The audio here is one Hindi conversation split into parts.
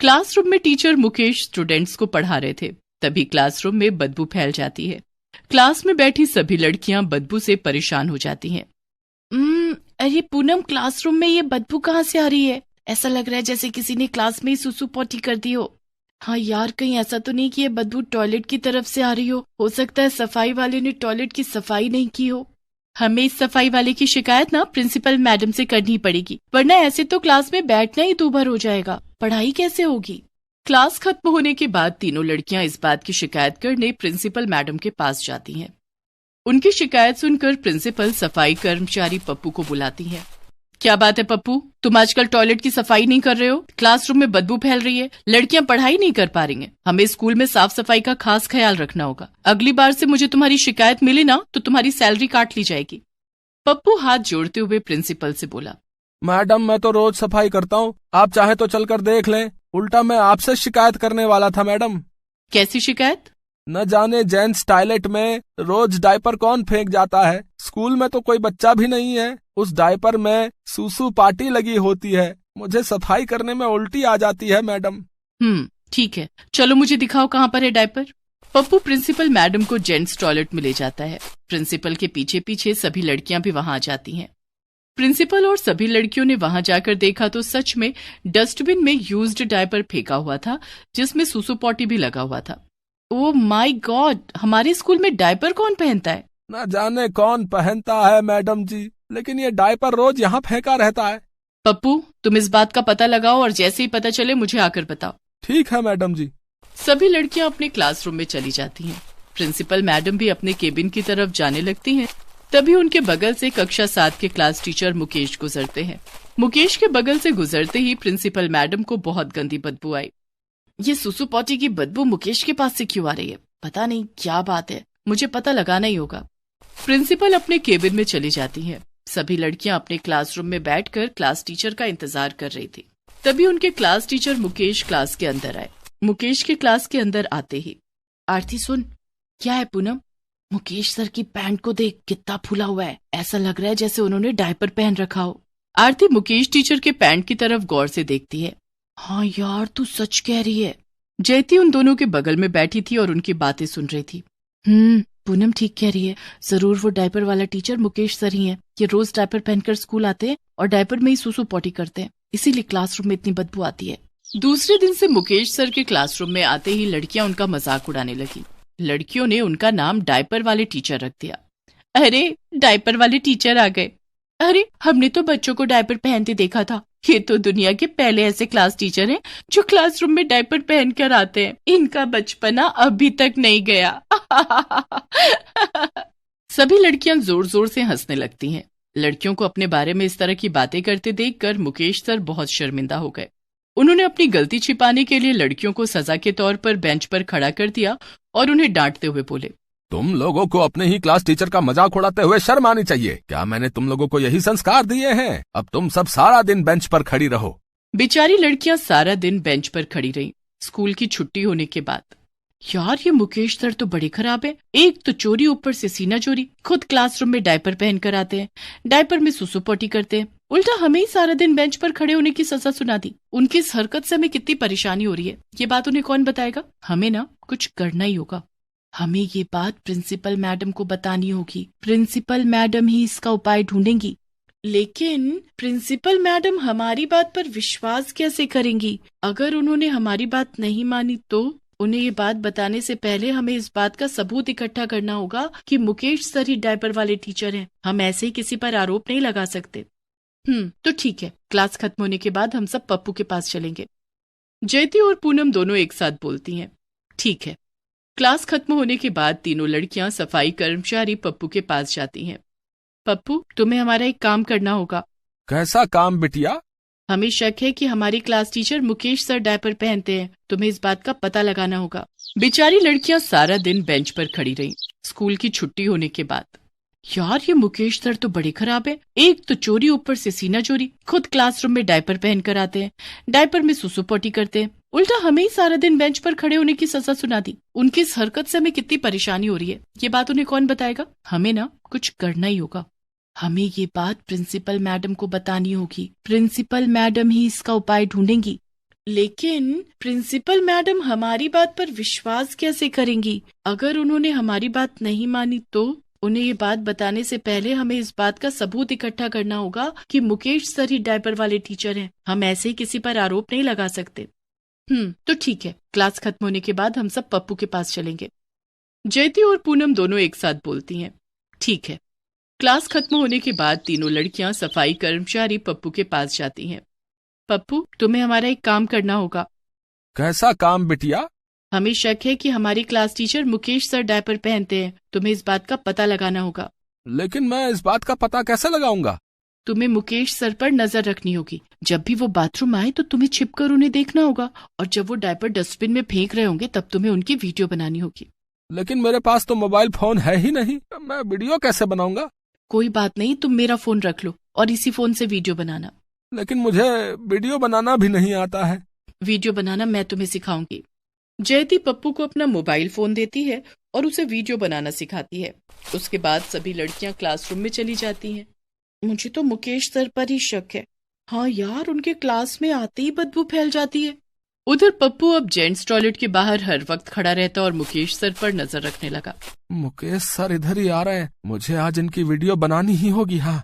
क्लासरूम में टीचर मुकेश स्टूडेंट्स को पढ़ा रहे थे। तभी क्लासरूम में बदबू फैल जाती है। क्लास में बैठी सभी लड़कियां बदबू से परेशान हो जाती हैं। अरे पूनम, क्लासरूम में ये बदबू कहाँ से आ रही है? ऐसा लग रहा है जैसे किसी ने क्लास में ही सुसु पोटी कर दी हो। हाँ यार, कहीं ऐसा तो नहीं कि ये बदबू टॉयलेट की तरफ से आ रही हो सकता है सफाई वाले ने टॉयलेट की सफाई नहीं की हो। हमें इस सफाई वाले की शिकायत ना प्रिंसिपल मैडम से करनी पड़ेगी, वरना ऐसे तो क्लास में बैठना ही दूभर हो जाएगा, पढ़ाई कैसे होगी। क्लास खत्म होने के बाद तीनों लड़कियां इस बात की शिकायत करने प्रिंसिपल मैडम के पास जाती हैं। उनकी शिकायत सुनकर प्रिंसिपल सफाई कर्मचारी पप्पू को बुलाती है। क्या बात है पप्पू, तुम आजकल टॉयलेट की सफाई नहीं कर रहे हो? क्लासरूम में बदबू फैल रही है, लड़कियां पढ़ाई नहीं कर पा रही हैं। हमें स्कूल में साफ सफाई का खास ख्याल रखना होगा। अगली बार से मुझे तुम्हारी शिकायत मिली ना तो तुम्हारी सैलरी काट ली जाएगी। पप्पू हाथ जोड़ते हुए प्रिंसिपल से बोला, मैडम मैं तो रोज सफाई करता हूँ, आप चाहे तो चलकर देख लें। उल्टा मैं आपसे शिकायत करने वाला था मैडम। कैसी शिकायत? न जाने जेंट्स टॉयलेट में रोज डायपर कौन फेंक जाता है। स्कूल में तो कोई बच्चा भी नहीं है, उस डायपर में सूसू पार्टी लगी होती है। मुझे सफाई करने में उल्टी आ जाती है मैडम। ठीक है, चलो मुझे दिखाओ कहाँ पर है डायपर। पप्पू प्रिंसिपल मैडम को जेंट्स टॉयलेट में ले जाता है। प्रिंसिपल के पीछे पीछे सभी लड़कियां भी वहां आ जाती हैं। प्रिंसिपल और सभी लड़कियों ने वहां जाकर देखा तो सच में डस्टबिन में यूज्ड डायपर फेंका हुआ था, जिसमें सूसू पॉटी भी लगा हुआ था। ओह माय गॉड, हमारे स्कूल में डायपर कौन पहनता है? न जाने कौन पहनता है मैडम जी, लेकिन ये डायपर रोज यहाँ फेंका रहता है। पप्पू, तुम इस बात का पता लगाओ और जैसे ही पता चले मुझे आकर बताओ। ठीक है मैडम जी। सभी लड़कियां अपने क्लासरूम में चली जाती हैं। प्रिंसिपल मैडम भी अपने केबिन की तरफ जाने लगती हैं। तभी उनके बगल से कक्षा 7 के क्लास टीचर मुकेश गुजरते हैं। मुकेश के बगल से गुजरते ही प्रिंसिपल मैडम को बहुत गंदी बदबू आई। ये सुसु पॉटी की बदबू मुकेश के पास से क्यों आ रही है? पता नहीं क्या बात है, मुझे पता लगाना ही होगा। प्रिंसिपल अपने केबिन में चली जाती है। सभी लड़कियां अपने क्लासरूम में बैठकर क्लास टीचर का इंतजार कर रही थी। तभी उनके क्लास टीचर मुकेश क्लास के अंदर आए। मुकेश के क्लास के अंदर आते ही, आरती सुन। क्या है पूनम? मुकेश सर की पैंट को देख, कितना फूला हुआ है, ऐसा लग रहा है जैसे उन्होंने डायपर पहन रखा हो। आरती मुकेश टीचर के पैंट की तरफ गौर से देखती है। हाँ यार, तू सच कह रही है। जयती उन दोनों के बगल में बैठी थी और उनकी बातें सुन रही थी। पूनम ठीक कह रही है, जरूर वो डायपर वाला टीचर मुकेश सर ही है। ये रोज डायपर पहनकर स्कूल आते हैं और डायपर में ही सूसू पॉटी करते हैं, इसीलिए क्लासरूम में इतनी बदबू आती है। दूसरे दिन से मुकेश सर के क्लासरूम में आते ही लड़कियां उनका मजाक उड़ाने लगी। लड़कियों ने उनका नाम डायपर वाले टीचर रख दिया। अरे डायपर वाले टीचर आ गए। अरे हमने तो बच्चों को डायपर पहनते देखा था, ये तो दुनिया के पहले ऐसे क्लास टीचर हैं जो क्लासरूम में डायपर पहनकर आते हैं। इनका बचपना अभी तक नहीं गया। सभी लड़कियां जोर जोर से हंसने लगती हैं। लड़कियों को अपने बारे में इस तरह की बातें करते देखकर मुकेश सर बहुत शर्मिंदा हो गए। उन्होंने अपनी गलती छिपाने के लिए लड़कियों को सजा के तौर पर बेंच पर खड़ा कर दिया और उन्हें डांटते हुए बोले, तुम लोगों को अपने ही क्लास टीचर का मजाक उड़ाते हुए शर्म आनी चाहिए। क्या मैंने तुम लोगों को यही संस्कार दिए हैं? अब तुम सब सारा दिन बेंच पर खड़ी रहो। बेचारी लड़कियां सारा दिन बेंच पर खड़ी रहीं स्कूल की छुट्टी होने के बाद। यार ये मुकेश सर तो बड़े खराब है। एक तो चोरी, ऊपर से सीना चोरी, खुद क्लासरूम में डायपर पहन कर आते हैं, डायपर में सुसु पोटी करते हैं, उल्टा हमें ही सारा दिन बेंच पर खड़े होने की सजा सुना दी। उनकी इस हरकत से हमें कितनी परेशानी हो रही है, ये बात उन्हें कौन बताएगा? हमें ना कुछ करना ही होगा। हमें ये बात प्रिंसिपल मैडम को बतानी होगी। प्रिंसिपल मैडम ही इसका उपाय ढूंढेंगी। लेकिन प्रिंसिपल मैडम हमारी बात पर विश्वास कैसे करेंगी? अगर उन्होंने हमारी बात नहीं मानी तो उन्हें ये बात बताने से पहले हमें इस बात का सबूत इकट्ठा करना होगा कि मुकेश सर ही डायपर वाले टीचर हैं। हम ऐसे ही किसी पर आरोप नहीं लगा सकते। तो ठीक है, क्लास खत्म होने के बाद हम सब पप्पू के पास चलेंगे। जयती और पूनम दोनों एक साथ बोलती हैं, ठीक है। क्लास खत्म होने के बाद तीनों लड़कियां सफाई कर्मचारी पप्पू के पास जाती हैं। पप्पू, तुम्हें हमारा एक काम करना होगा। कैसा काम बिटिया? हमें शक है कि हमारी class teacher Mukesh sir diaper पहनते हैं। तुम्हें इस बात का पता लगाना होगा। बेचारी लड़कियां सारा दिन बेंच पर खड़ी रहीं स्कूल की छुट्टी होने के बाद। यार ये मुकेश सर तो बड़े खराब है। एक तो चोरी, ऊपर से सीना चोरी, खुद क्लासरूम में डायपर पहन कर आते हैं, डायपर में सुसु पोटी करते हैं, उल्टा हमें ही सारा दिन बेंच पर खड़े होने की सजा सुना दी। उनकी इस हरकत से हमें कितनी परेशानी हो रही है, ये बात उन्हें कौन बताएगा? हमें ना कुछ करना ही होगा। हमें ये बात प्रिंसिपल मैडम को बतानी होगी। प्रिंसिपल मैडम ही इसका उपाय ढूंढेंगी। लेकिन प्रिंसिपल मैडम हमारी बात पर विश्वास कैसे करेंगी? अगर उन्होंने हमारी बात नहीं मानी तो उन्हें ये बात बताने से पहले हमें इस बात का सबूत इकट्ठा करना होगा कि मुकेश सर ही डायपर वाले टीचर हैं। हम ऐसे ही किसी पर आरोप नहीं लगा सकते। तो ठीक है, क्लास खत्म होने के बाद हम सब पप्पू के पास चलेंगे। जयती और पूनम दोनों एक साथ बोलती हैं। ठीक है। क्लास खत्म होने के बाद तीनों लड़कियां सफाई कर्मचारी पप्पू के पास जाती हैं। पप्पू, तुम्हें हमारा एक काम करना होगा। कैसा काम बिटिया? हमें शक है कि हमारी class teacher Mukesh sir diaper पहनते हैं। तुम्हें इस बात का पता लगाना होगा। लेकिन मैं इस बात का पता कैसे लगाऊंगा? तुम्हें मुकेश सर पर नजर रखनी होगी। जब भी वो बाथरूम आए तो तुम्हें छिपकर उन्हें देखना होगा, और जब वो डायपर डस्टबिन में फेंक रहे होंगे तब तुम्हें उनकी वीडियो बनानी होगी। लेकिन मेरे पास तो मोबाइल फोन है ही नहीं, मैं वीडियो कैसे बनाऊंगा? कोई बात नहीं, तुम मेरा फोन रख लो और इसी फोन से वीडियो बनाना। लेकिन मुझे वीडियो बनाना भी नहीं आता है। वीडियो बनाना मैं तुम्हें सिखाऊंगी। जयती पप्पू को अपना मोबाइल फोन देती है और उसे वीडियो बनाना सिखाती है। उसके बाद सभी लड़कियां क्लासरूम में चली जाती हैं। मुझे तो मुकेश सर पर ही शक है। हाँ यार, उनके क्लास में आते ही बदबू फैल जाती है। उधर पप्पू अब जेंट्स टॉयलेट के बाहर हर वक्त खड़ा रहता और मुकेश सर पर नजर रखने लगा। मुकेश सर इधर ही आ रहे हैं, मुझे आज इनकी वीडियो बनानी ही होगी। हाँ।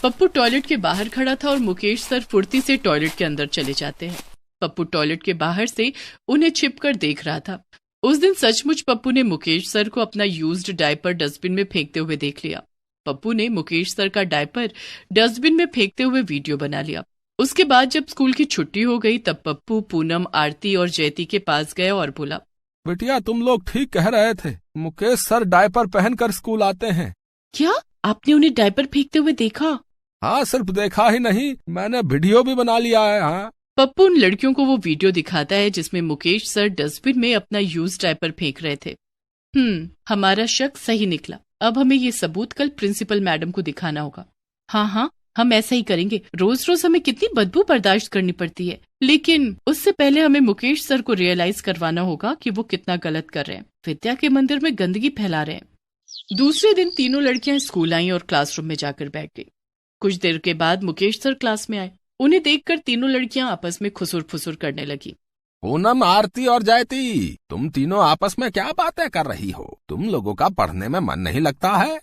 पप्पू टॉयलेट के बाहर खड़ा था और मुकेश सर फुर्ती से टॉयलेट के अंदर चले जाते हैं। पप्पू टॉयलेट के बाहर से उन्हें छिपकर देख रहा था। उस दिन सचमुच पप्पू ने मुकेश सर को अपना यूज्ड डायपर डस्टबिन में फेंकते हुए देख लिया। पप्पू ने मुकेश सर का डायपर डस्टबिन में फेंकते हुए वीडियो बना लिया। उसके बाद जब स्कूल की छुट्टी हो गई तब पप्पू, पूनम, आरती और जयती के पास गया और बोला, बिटिया तुम लोग ठीक कह रहे थे, मुकेश सर डायपर पहनकर स्कूल आते हैं। क्या आपने उन्हें डायपर फेंकते हुए देखा? हाँ, सिर्फ देखा ही नहीं, मैंने वीडियो भी बना लिया है। हाँ। पप्पू उन लड़कियों को वो वीडियो दिखाता है जिसमें मुकेश सर डस्टबिन में अपना यूज डायपर फेंक रहे थे। हमारा शक सही निकला। अब हमें ये सबूत कल प्रिंसिपल मैडम को दिखाना होगा। हाँ, हम ऐसा ही करेंगे। रोज रोज हमें कितनी बदबू बर्दाश्त करनी पड़ती है, लेकिन उससे पहले हमें मुकेश सर को रियलाइज करवाना होगा कि वो कितना गलत कर रहे हैं, विद्या के मंदिर में गंदगी फैला रहे हैं। दूसरे दिन तीनों लड़कियां स्कूल आईं और क्लासरूम में जाकर बैठ गई। कुछ देर के बाद मुकेश सर क्लास में आए। उन्हें देखकर तीनों लड़कियां आपस में खुसुर फुसुर करने लगी। पूनम, आरती और जयती, तुम तीनों आपस में क्या बातें कर रही हो? तुम लोगों का पढ़ने में मन नहीं लगता है?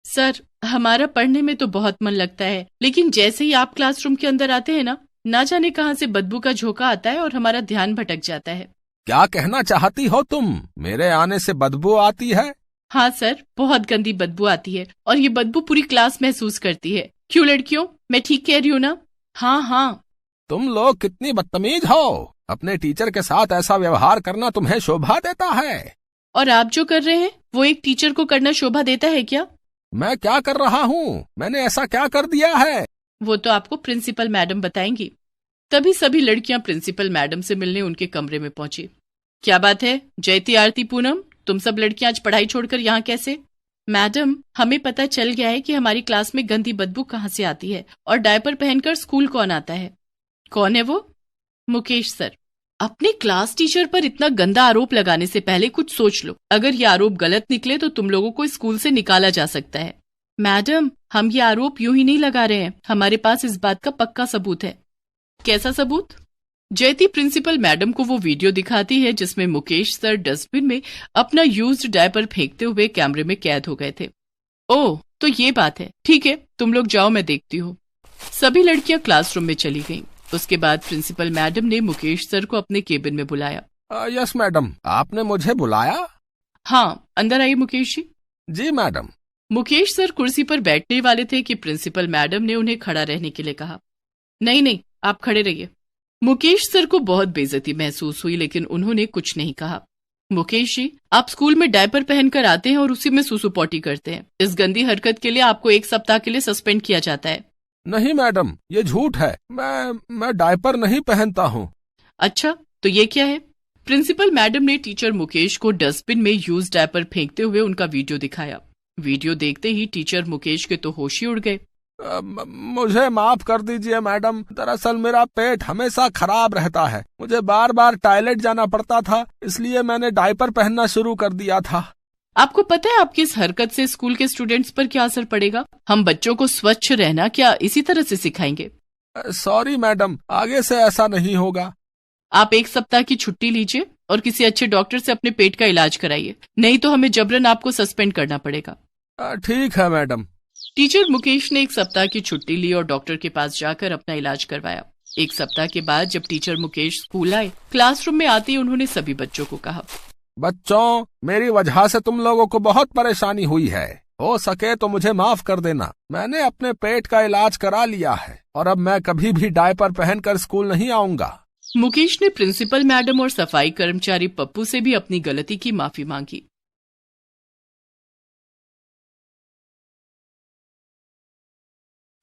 सर, हमारा पढ़ने में तो बहुत मन लगता है, लेकिन जैसे ही आप क्लासरूम के अंदर आते हैं ना जाने कहां से बदबू का झोंका आता है और हमारा ध्यान भटक जाता है। क्या कहना चाहती हो तुम? मेरे आने से बदबू आती है? हाँ सर, बहुत गंदी बदबू आती है और ये बदबू पूरी क्लास महसूस करती है। क्यों लड़कियों, मैं ठीक कह रही हूँ ना? हाँ। तुम लोग कितनी बदतमीज हो। अपने टीचर के साथ ऐसा व्यवहार करना तुम्हें शोभा देता है? और आप जो कर रहे हैं वो एक टीचर को करना शोभा देता है क्या? मैं क्या कर रहा हूँ? मैंने ऐसा क्या कर दिया है? वो तो आपको प्रिंसिपल मैडम बताएंगी। तभी सभी लड़कियां प्रिंसिपल मैडम से मिलने उनके कमरे में पहुंची। क्या बात है जयती, आरती, पूनम, तुम सब लड़कियां आज पढ़ाई छोड़कर यहाँ कैसे? मैडम, हमें पता चल गया है कि हमारी क्लास में गंदी बदबू कहाँ से आती है और डायपर पहनकर स्कूल कौन आता है। कौन है वो? मुकेश सर। अपने क्लास टीचर पर इतना गंदा आरोप लगाने से पहले कुछ सोच लो। अगर ये आरोप गलत निकले तो तुम लोगों को स्कूल से निकाला जा सकता है। मैडम, हम ये आरोप यूं ही नहीं लगा रहे हैं, हमारे पास इस बात का पक्का सबूत है। कैसा सबूत? जयती प्रिंसिपल मैडम को वो वीडियो दिखाती है जिसमें मुकेश सर डस्टबिन में अपना यूज्ड डायपर फेंकते हुए कैमरे में कैद हो गए थे। ओह, तो ये बात है। ठीक है, तुम लोग जाओ, मैं देखती हूँ। सभी लड़कियां क्लासरूम में चली गईं। उसके बाद प्रिंसिपल मैडम ने मुकेश सर को अपने केबिन में बुलाया। यस मैडम, आपने मुझे बुलाया? हाँ, अंदर आइए मुकेश जी। जी मैडम। मुकेश सर कुर्सी पर बैठने वाले थे कि प्रिंसिपल मैडम ने उन्हें खड़ा रहने के लिए कहा। नहीं, आप खड़े रहिए। मुकेश सर को बहुत बेइज्जती महसूस हुई, लेकिन उन्होंने कुछ नहीं कहा। मुकेश जी, आप स्कूल में डायपर पहनकर आते हैं और उसी में सुसु पॉटी करते हैं। इस गंदी हरकत के लिए आपको 1 सप्ताह के लिए सस्पेंड किया जाता है। नहीं मैडम, ये झूठ है। मैं डायपर नहीं पहनता हूँ। अच्छा, तो ये क्या है? प्रिंसिपल मैडम ने टीचर मुकेश को डस्टबिन में यूज डायपर फेंकते हुए उनका वीडियो दिखाया। वीडियो देखते ही टीचर मुकेश के तो होश ही उड़ गए। मुझे माफ कर दीजिए मैडम, दरअसल मेरा पेट हमेशा खराब रहता है, मुझे बार बार टॉयलेट जाना पड़ता था, इसलिए मैंने डायपर पहनना शुरू कर दिया था। आपको पता है आपकी इस हरकत से स्कूल के स्टूडेंट्स पर क्या असर पड़ेगा? हम बच्चों को स्वच्छ रहना क्या इसी तरह से सिखाएंगे? सॉरी मैडम, आगे से ऐसा नहीं होगा। आप 1 सप्ताह की छुट्टी लीजिए और किसी अच्छे डॉक्टर से अपने पेट का इलाज कराइए, नहीं तो हमें जबरन आपको सस्पेंड करना पड़ेगा। ठीक है मैडम। टीचर मुकेश ने 1 सप्ताह की छुट्टी ली और डॉक्टर के पास जाकर अपना इलाज करवाया। 1 सप्ताह के बाद जब टीचर मुकेश स्कूल आए, क्लासरूम में आते ही उन्होंने सभी बच्चों को कहा, बच्चों, मेरी वजह से तुम लोगों को बहुत परेशानी हुई है। हो सके तो मुझे माफ कर देना। मैंने अपने पेट का इलाज करा लिया है और अब मैं कभी भी डायपर पहनकर स्कूल नहीं आऊंगा। मुकेश ने प्रिंसिपल मैडम और सफाई कर्मचारी पप्पू से भी अपनी गलती की माफी मांगी।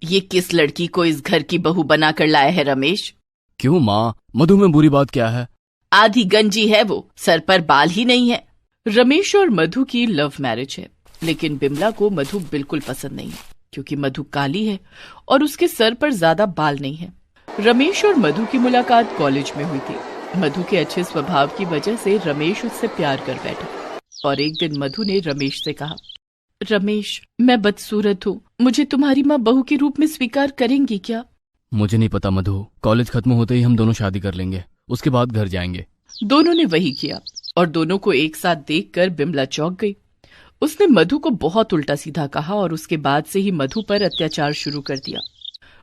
ये किस लड़की को इस घर की बहू बनाकर लाया है रमेश? क्यों माँ, मधु में बुरी बात क्या है? आधी गंजी है वो, सर पर बाल ही नहीं है। रमेश और मधु की लव मैरिज है, लेकिन बिमला को मधु बिल्कुल पसंद नहीं है, क्योंकि मधु काली है और उसके सर पर ज्यादा बाल नहीं है। रमेश और मधु की मुलाकात कॉलेज में हुई थी। मधु के अच्छे स्वभाव की वजह से रमेश उससे प्यार कर बैठा और एक दिन मधु ने रमेश से कहा, रमेश, मैं बदसूरत हूँ, मुझे तुम्हारी माँ बहू के रूप में स्वीकार करेंगी क्या? मुझे नहीं पता मधु, कॉलेज खत्म होते ही हम दोनों शादी कर लेंगे, उसके बाद घर जाएंगे। दोनों ने वही किया और दोनों को एक साथ देखकर बिमला चौंक गई। उसने मधु को बहुत उल्टा सीधा कहा और उसके बाद से ही मधु पर अत्याचार शुरू कर दिया।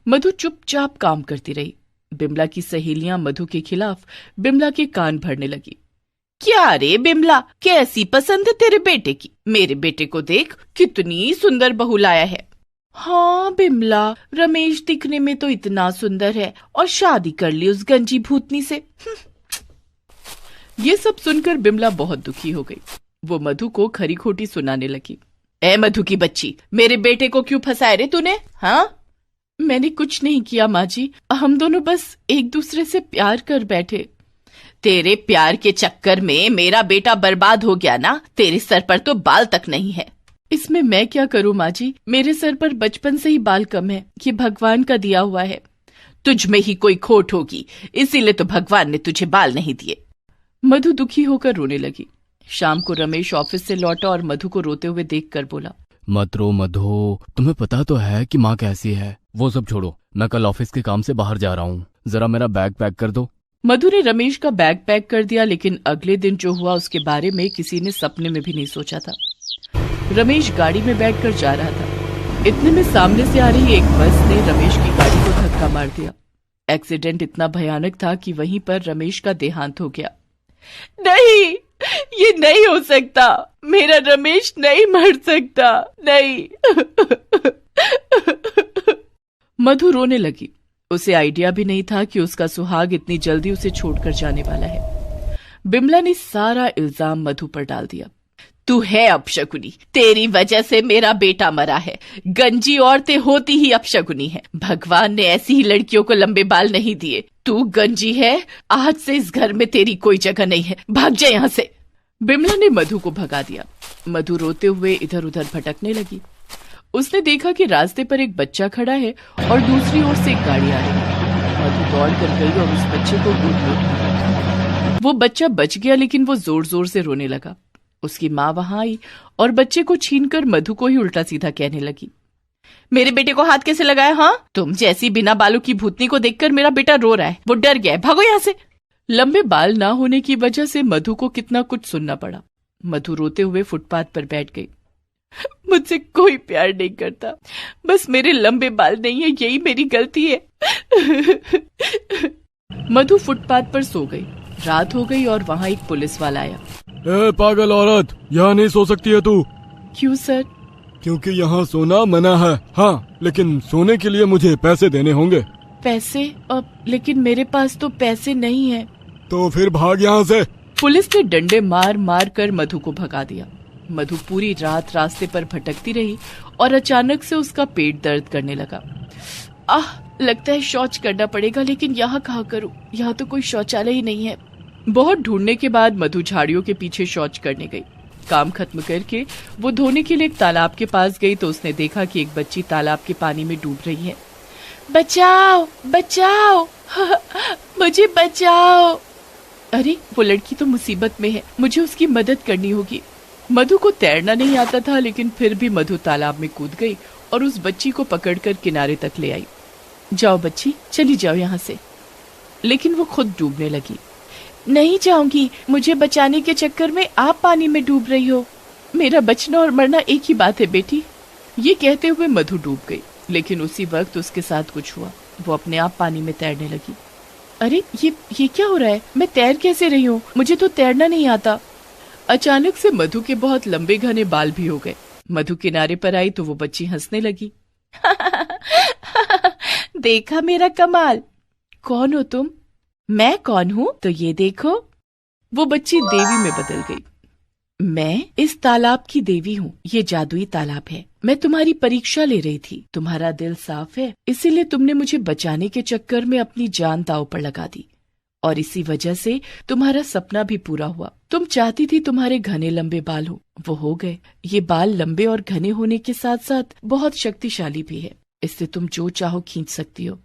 मधु चुपचाप काम करती रही। बिमला की सहेलियां मधु के खिलाफ बिमला के कान भरने लगी। क्या रे बिमला, कैसी पसंद है तेरे बेटे की? मेरे बेटे को देख, कितनी सुंदर बहू लाया है। हाँ बिमला, रमेश दिखने में तो इतना सुंदर है और शादी कर ली उस गंजी भूतनी से। ये सब सुनकर बिमला बहुत दुखी हो गई। वो मधु को खरी खोटी सुनाने लगी। ए मधु की बच्ची, मेरे बेटे को क्यों फंसाए रे तूने? हाँ, मैंने कुछ नहीं किया माँ जी, हम दोनों बस एक दूसरे से प्यार कर बैठे। तेरे प्यार के चक्कर में मेरा बेटा बर्बाद हो गया ना। तेरे सर पर तो बाल तक नहीं है। इसमें मैं क्या करूँ माँ जी, मेरे सर पर बचपन से ही बाल कम है, ये भगवान का दिया हुआ है। तुझ में ही कोई खोट होगी, इसीलिए तो भगवान ने तुझे बाल नहीं दिए। मधु दुखी होकर रोने लगी। शाम को रमेश ऑफिस से लौटा और मधु को रोते हुए देखकर बोला, मत रो मधु, तुम्हें पता तो है कि माँ कैसी है। वो सब छोड़ो, मैं कल ऑफिस के काम से बाहर जा रहा हूँ, जरा मेरा बैग पैक कर दो। मधु ने रमेश का बैग पैक कर दिया, लेकिन अगले दिन जो हुआ उसके बारे में किसी ने सपने में भी नहीं सोचा था। रमेश गाड़ी में बैठकर जा रहा था। इतने में सामने से आ रही एक बस ने रमेश की गाड़ी को धक्का मार दिया। एक्सीडेंट इतना भयानक था कि वहीं पर रमेश का देहांत हो गया। नहीं, ये नहीं हो सकता, मेरा रमेश नहीं मर सकता, नहीं। मधु रोने लगी। उसे आइडिया भी नहीं था कि उसका सुहाग इतनी जल्दी उसे छोड़कर जाने वाला है। बिमला ने सारा इल्जाम मधु पर डाल दिया। तू है अपशकुनी, तेरी वजह से मेरा बेटा मरा है। गंजी औरतें होती ही अपशकुनी है। भगवान ने ऐसी ही लड़कियों को लंबे बाल नहीं दिए। तू गंजी है, आज से इस घर में तेरी कोई जगह नहीं है, भाग जा यहाँ से। बिमला ने मधु को भगा दिया। मधु रोते हुए इधर उधर भटकने लगी। उसने देखा कि रास्ते पर एक बच्चा खड़ा है और दूसरी ओर से एक गाड़ी आ रही है। मधु दौड़ कर गई और उस बच्चे को गोद में उठाया। वो बच्चा बच गया, लेकिन वो जोर जोर से रोने लगा। उसकी माँ वहां आई और बच्चे को छीनकर मधु को ही उल्टा सीधा कहने लगी। मेरे बेटे को हाथ कैसे लगाया? हाँ, तुम जैसी बिना बालों की भूतनी को देखकर मेरा बेटा रो रहा है, वो डर गया है, भागो यहाँ से। लंबे बाल ना होने की वजह से मधु को कितना कुछ सुनना पड़ा। मधु रोते हुए फुटपाथ पर बैठ गई। मुझसे कोई प्यार नहीं करता, बस मेरे लंबे बाल नहीं है, यही मेरी गलती है। मधु फुटपाथ पर सो गई। रात हो गई और वहाँ एक पुलिस वाला आया। ए पागल औरत, यहाँ नहीं सो सकती है तू। क्यों सर? क्योंकि यहाँ सोना मना है। हाँ, लेकिन सोने के लिए मुझे पैसे देने होंगे। पैसे? लेकिन मेरे पास तो पैसे नहीं है। तो फिर भाग यहाँ से। पुलिस ने डंडे मार मार कर मधु को भगा दिया। मधु पूरी रात रास्ते पर भटकती रही और अचानक से उसका पेट दर्द करने लगा। लगता है शौच करना पड़ेगा, लेकिन यहाँ कहाँ करूँ? यहाँ तो कोई शौचालय ही नहीं है। बहुत ढूंढने के बाद मधु झाड़ियों के पीछे शौच करने गई। काम खत्म करके वो धोने के लिए एक तालाब के पास गई तो उसने देखा कि एक बच्ची तालाब के पानी में डूब रही है। बचाओ, बचाओ, मुझे बचाओ। अरे, वो लड़की तो मुसीबत में है, मुझे उसकी मदद करनी होगी। मधु को तैरना नहीं आता था, लेकिन फिर भी मधु तालाब में कूद गई और उस बच्ची को पकड़कर किनारे तक ले आई। जाओ बच्ची, चली जाओ यहाँ से। लेकिन वो खुद डूबने लगी। नहीं जाऊंगी, मुझे बचाने के चक्कर में आप पानी में डूब रही हो। मेरा बचना और मरना एक ही बात है बेटी। ये कहते हुए मधु डूब गई, लेकिन उसी वक्त उसके साथ कुछ हुआ। वो अपने आप पानी में तैरने लगी। अरे ये क्या हो रहा है? मैं तैर कैसे रही हूँ? मुझे तो तैरना नहीं आता। अचानक से मधु के बहुत लंबे घने बाल भी हो गए। मधु किनारे पर आई तो वो बच्ची हंसने लगी। देखा मेरा कमाल। कौन हो तुम? मैं कौन हूँ तो ये देखो। वो बच्ची देवी में बदल गई। मैं इस तालाब की देवी हूँ। ये जादुई तालाब है। मैं तुम्हारी परीक्षा ले रही थी। तुम्हारा दिल साफ है, इसीलिए तुमने मुझे बचाने के चक्कर में अपनी जान दांव पर लगा दी, और इसी वजह से तुम्हारा सपना भी पूरा हुआ। तुम चाहती थी तुम्हारे घने लंबे बाल हो, वो हो गए। ये बाल लंबे और घने होने के साथ साथ बहुत शक्तिशाली भी है। इससे तुम जो चाहो खींच सकती हो।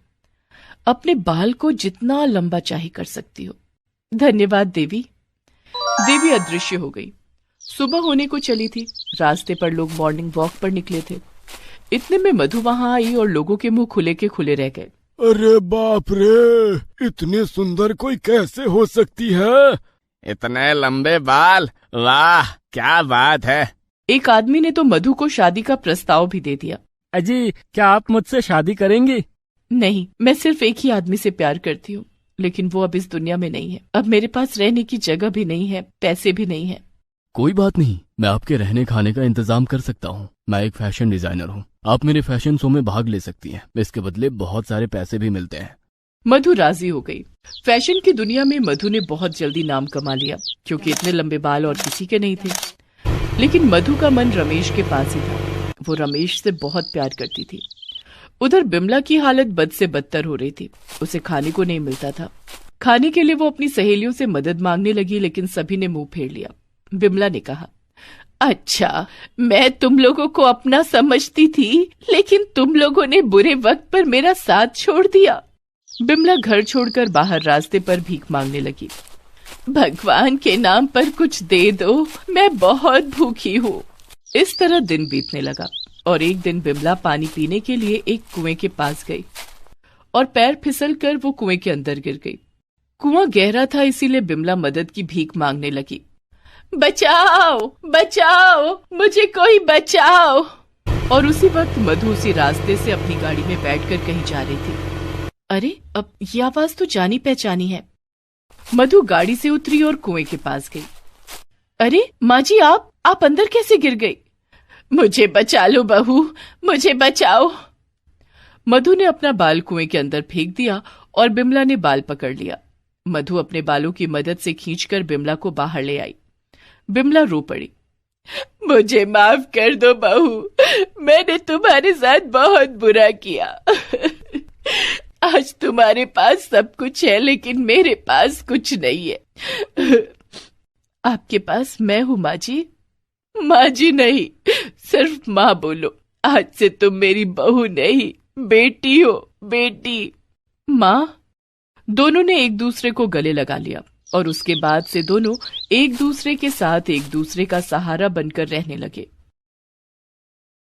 अपने बाल को जितना लंबा चाहे कर सकती हो। धन्यवाद देवी। देवी अदृश्य हो गई। सुबह होने को चली थी। रास्ते पर लोग मॉर्निंग वॉक पर निकले थे। इतने में मधु वहां आई और लोगों के मुंह खुले के खुले रह गए। अरे बाप रे, इतनी सुंदर कोई कैसे हो सकती है? इतने लंबे बाल, वाह क्या बात है। एक आदमी ने तो मधु को शादी का प्रस्ताव भी दे दिया। अजी, क्या आप मुझसे शादी करेंगी? नहीं, मैं सिर्फ एक ही आदमी से प्यार करती हूँ, लेकिन वो अब इस दुनिया में नहीं है। अब मेरे पास रहने की जगह भी नहीं है, पैसे भी नहीं है। कोई बात नहीं, मैं आपके रहने खाने का इंतजाम कर सकता हूँ। मैं एक फैशन डिजाइनर हूँ। आप मेरे फैशन शो में भाग ले सकती हैं। इसके बदले बहुत सारे पैसे भी मिलते हैं। मधु राजी हो गई। फैशन की दुनिया में मधु ने बहुत जल्दी नाम कमा लिया, क्योंकि इतने लंबे बाल और किसी के नहीं थे। लेकिन मधु का मन रमेश के पास ही था। वो रमेश से बहुत प्यार करती थी। उधर बिमला की हालत बद से बदतर हो रही थी। उसे खाने को नहीं मिलता था। खाने के लिए वो अपनी सहेलियों से मदद मांगने लगी, लेकिन सभी ने मुंह फेर लिया। बिमला ने कहा, अच्छा, मैं तुम लोगों को अपना समझती थी, लेकिन तुम लोगों ने बुरे वक्त पर मेरा साथ छोड़ दिया। बिमला घर छोड़कर बाहर रास्ते पर भीख मांगने लगी। भगवान के नाम पर कुछ दे दो, मैं बहुत भूखी हूँ। इस तरह दिन बीतने लगा और एक दिन बिमला पानी पीने के लिए एक कुएं के पास गई और पैर फिसलकर वो कुएं के अंदर गिर गई। कुआं गहरा था, इसीलिए बिमला मदद की भीख मांगने लगी। बचाओ, बचाओ, मुझे कोई बचाओ। और उसी वक्त मधु उसी रास्ते से अपनी गाड़ी में बैठकर कहीं जा रही थी। अरे, अब ये आवाज तो जानी पहचानी है। मधु गाड़ी से उतरी और कुएं के पास गई। अरे माँ जी, आप अंदर कैसे गिर गई? मुझे बचा लो बहू, मुझे बचाओ। मधु ने अपना बाल कुएं के अंदर फेंक दिया और बिमला ने बाल पकड़ लिया। मधु अपने बालों की मदद से खींचकर बिमला को बाहर ले आई। बिमला रो पड़ी। मुझे माफ कर दो बहू, मैंने तुम्हारे साथ बहुत बुरा किया। आज तुम्हारे पास सब कुछ है, लेकिन मेरे पास कुछ नहीं है। आपके पास मैं हूँ माँ जी। माँ जी नहीं, सिर्फ माँ बोलो। आज से तुम मेरी बहू नहीं, बेटी हो, बेटी। माँ। दोनों ने एक दूसरे को गले लगा लिया और उसके बाद से दोनों एक दूसरे के साथ एक दूसरे का सहारा बनकर रहने लगे।